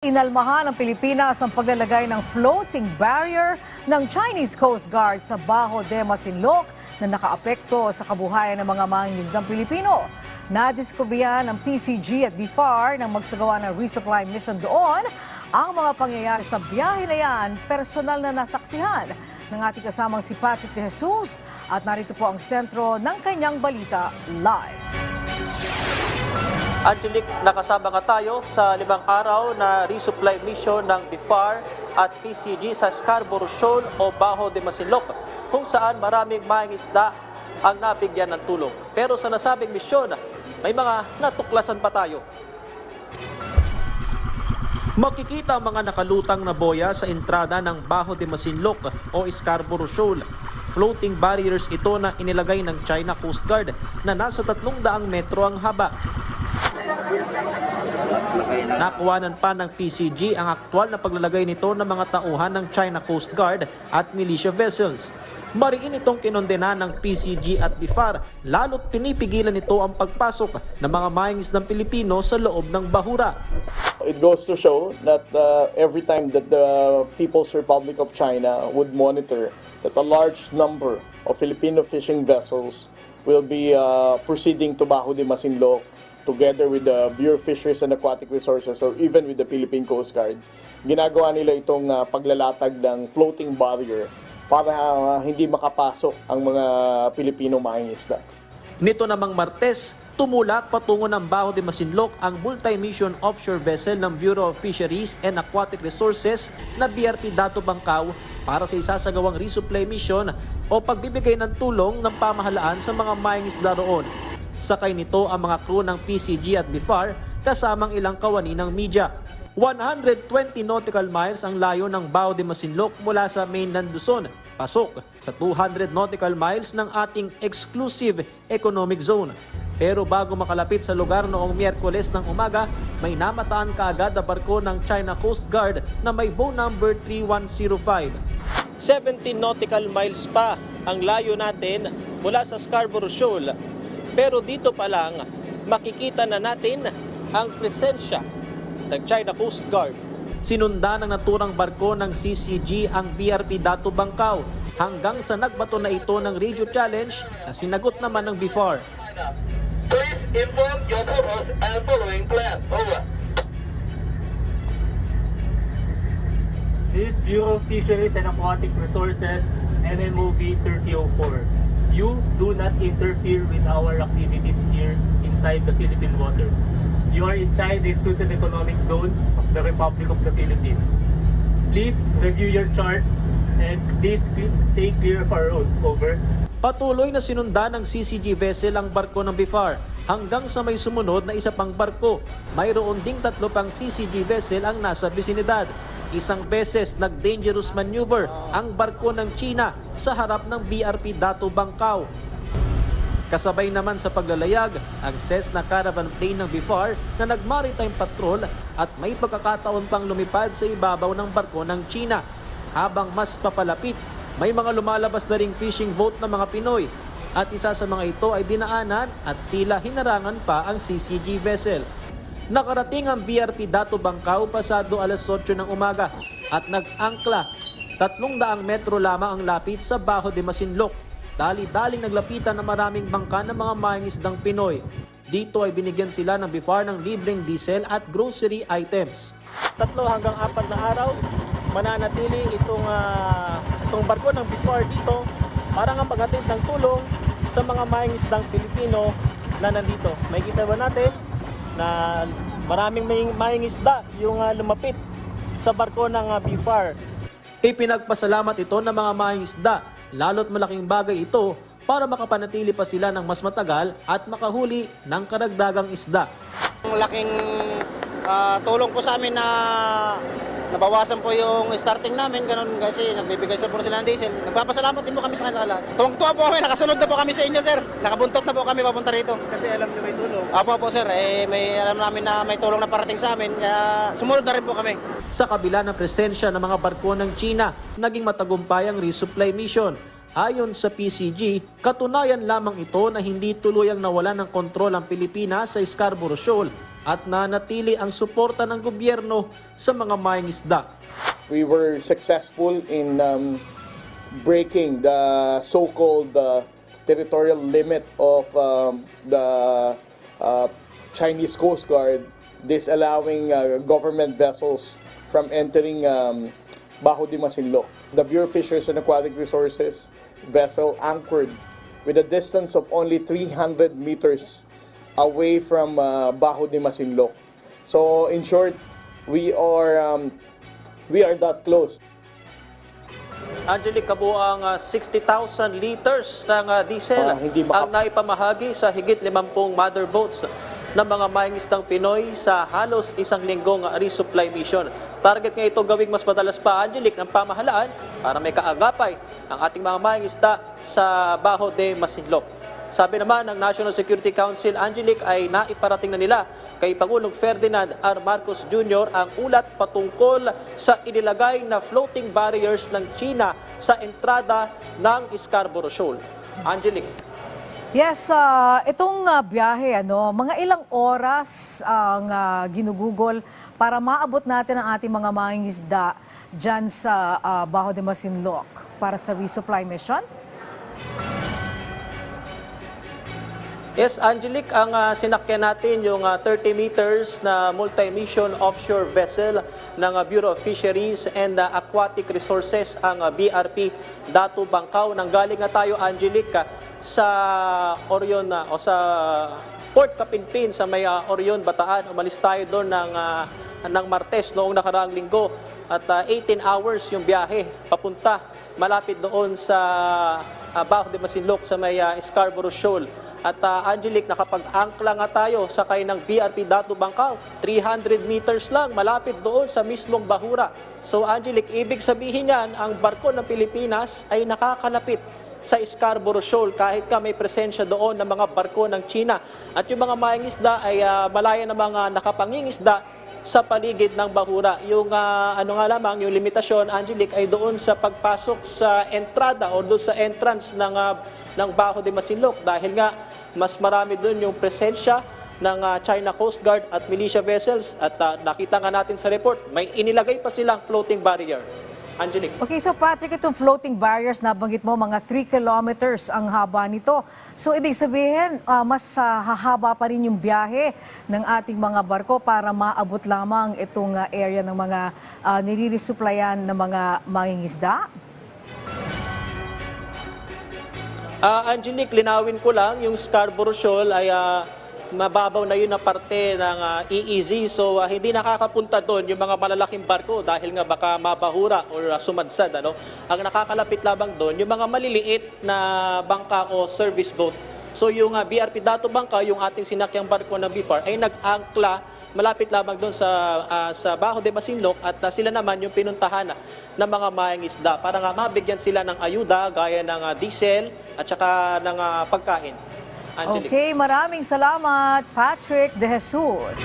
Inalmahan ng Pilipinas ang paglalagay ng floating barrier ng Chinese Coast Guard sa Bajo de Masinloc na nakaapekto sa kabuhayan ng mga mangingisdang Pilipino. Nadiskubrihan ng PCG at BFAR nang magsagawa ng resupply mission doon. Ang mga pangyayari sa biyahe na yan, personal na nasaksihan ng ating kasamang si Patrick de Jesus at narito po ang sentro ng kanyang balita live. Angelique, nakasama nga tayo sa 5 araw na resupply mission ng BFAR at PCG sa Scarborough Shoal o Bajo de Masinloc, kung saan maraming mangingisda ang nabigyan ng tulong. Pero sa nasabing misyon, may mga natuklasan pa tayo. Makikita ang mga nakalutang na boya sa entrada ng Bajo de Masinloc o Scarborough Shoal. Floating barriers ito na inilagay ng China Coast Guard na nasa 300 metro ang haba. Nakuhanan pa ng PCG ang aktwal na paglalagay nito ng mga tauhan ng China Coast Guard at militia vessels. Mariin itong kinondena ng PCG at BFAR, lalo't pinipigilan nito ang pagpasok ng mga mangingisdang Pilipino sa loob ng bahura. It goes to show that every time that the People's Republic of China would monitor that a large number of Filipino fishing vessels will be proceeding to Bajo de Masinloc together with the Bureau of Fisheries and Aquatic Resources or even with the Philippine Coast Guard. Ginagawa nila itong paglalatag ng floating barrier para hindi makapasok ang mga Pilipino mangingisda. Nito namang Martes, tumulak patungo ng Bajo de Masinloc ang multi-mission offshore vessel ng Bureau of Fisheries and Aquatic Resources na BRP Dato Bangkao para sa isasagawang resupply mission o pagbibigay ng tulong ng pamahalaan sa mga mangingisda roon. Sakay nito ang mga crew ng PCG at BFAR kasamang ilang kawani ng media. 120 nautical miles ang layo ng Bajo de Masinloc mula sa mainland Luzon, pasok sa 200 nautical miles ng ating exclusive economic zone. Pero bago makalapit sa lugar noong Miyerkules ng umaga, may namataan kaagad na barko ng China Coast Guard na may bow number 3105. 17 nautical miles pa ang layo natin mula sa Scarborough Shoal. Pero dito pa lang, makikita na natin ang presensya ng China Coast Guard. Sinunda ng naturang barko ng CCG ang BRP Dato Bangkao hanggang sa nagbato na ito ng radio challenge na sinagot naman ng BFAR. Please inform your purpose and following plan. Over. This Bureau of Fisheries and Aquatic Resources, MMOV 3004. You do not interfere with our activities here inside the Philippine waters. You are inside the exclusive economic zone of the Republic of the Philippines. Please review your chart and please stay clear of our road. Over. Patuloy na sinunda ng CCG vessel ang barko ng BFAR hanggang sa may sumunod na isa pang barko. Mayroon ding 3 pang CCG vessel ang nasa bisinidad. Isang beses nag-dangerous maneuver ang barko ng China sa harap ng BRP Dato Bangkao. Kasabay naman sa paglalayag ang Cessna caravan plane ng BFAR na nag-maritime patrol at may pagkakataon pang lumipad sa ibabaw ng barko ng China. Habang mas papalapit, may mga lumalabas na ring fishing boat ng mga Pinoy at isa sa mga ito ay dinaanan at tila hinarangan pa ang CCG vessel. Nakarating ang BRP Dato Bangkao pasado alas 8 ng umaga at nag-angkla. 300 metro lamang ang lapit sa Bajo de Masinloc. Dali-daling naglapitan ng maraming bangka ng mga mangingisdang Pinoy. Dito ay binigyan sila ng BFAR ng libreng diesel at grocery items. 3 hanggang 4 na araw, mananatili itong barko ng BFAR dito para nga paghatid ng tulong sa mga mangingisdang Pilipino na nandito. May kita ba natin na maraming mangingisda yung lumapit sa barko ng BFAR. Ipinagpasalamat ito ng mga mangingisda, lalo't malaking bagay ito para makapanatili pa sila ng mas matagal at makahuli ng karagdagang isda. Laking tulong po sa amin na nabawasan po yung starting namin, ganun kasi nagbibigay sila po sila ng diesel. Nagpapasalamat din po kami sa kanila. Tuwang-tuwa po kami, nakasunod na po kami sa inyo, sir. Nakabuntot na po kami papunta rito. Kasi alam niyo may tulong. Apo sir, alam namin na may tulong na parating sa amin, kaya sumunod na rin po kami. Sa kabila ng presensya ng mga barko ng China, naging matagumpay ang resupply mission. Ayon sa PCG, katunayan lamang ito na hindi tuluyang nawalan ng kontrol ang Pilipinas sa Scarborough Shoal at nanatili ang suporta ng gobyerno sa mga mangingisda. We were successful in breaking the so-called territorial limit of the Chinese Coast Guard, disallowing government vessels from entering Bajo de Masinloc. The Bureau of Fisheries and Aquatic Resources vessel anchored with a distance of only 300 meters away from Bajo de Masinloc. So in short, we are that close. Angelic, kabuang 60,000 liters ng diesel hindi maka- ang naipamahagi sa higit 50 mother boats ng mga mangingisdang Pinoy sa halos isang linggong resupply mission. Target nga ito gawing mas madalas pa, Angelic, ng pamahalaan para may kaagapay ang ating mga mangingisda sa Bajo de Masinloc. Sabi naman ng National Security Council, Angelic, ay naiparating na nila kay Pangulong Ferdinand R. Marcos Jr. ang ulat patungkol sa inilagay na floating barriers ng China sa entrada ng Scarborough Shoal. Angelic. Yes, itong biyahe, mga ilang oras ang ginugugol para maabot natin ang ating mga mangingisda dyan sa Bajo de Masinloc para sa resupply mission? Yes, Angelic, ang sinakyan natin yung 30 meters na multi-mission offshore vessel ng Bureau of Fisheries and Aquatic Resources, ang BRP Datu Bangkao. Nanggaling nga tayo, Angelic, sa Orion o sa Port Kapinpin sa may Orion, Bataan. Umalis tayo doon ng Martes noong nakaraang linggo at 18 hours yung biyahe papunta malapit doon sa Bajo de Masinloc sa may Scarborough Shoal. At Angelic, nakapag-angkla nga tayo sakay ng BRP Datu Bangkao. 300 meters lang, malapit doon sa mismong bahura. So Angelic, ibig sabihin yan, ang barko ng Pilipinas ay nakakalapit sa Scarborough Shoal kahit ka may presensya doon ng mga barko ng China. At yung mga mangingisda ay malaya ng mga nakapangingisda sa paligid ng bahura. Yung yung limitasyon, Angelic, ay doon sa pagpasok sa entrada o doon sa entrance ng Bajo de Masinloc dahil nga mas marami doon yung presensya ng China Coast Guard at militia vessels at nakita nga natin sa report, may inilagay pa silang floating barrier. Angelic. Okay, so Patrick, itong floating barriers, nabanggit mo, mga 3 kilometers ang haba nito. So, ibig sabihin, mas hahaba pa rin yung biyahe ng ating mga barko para maabot lamang itong area ng mga nire-supplyan ng mga mangingisda? Angelic, linawin ko lang, yung Scarborough Shoal ay mababaw na yun na parte ng EEZ. So hindi nakakapunta doon yung mga malalaking barko dahil nga baka mabahura or sumadsad. Ang nakakalapit lamang doon yung mga maliliit na bangka o service boat. So yung BRP Datu Bangkao, yung ating sinakyang barko ng BFAR, ay nag-angkla malapit lamang doon sa Bajo de Masinloc at sila naman yung pinuntahan ng mga mangingisda para nga mabigyan sila ng ayuda gaya ng diesel at saka ng pagkain. Angelique. Okay, maraming salamat, Patrick De Jesus.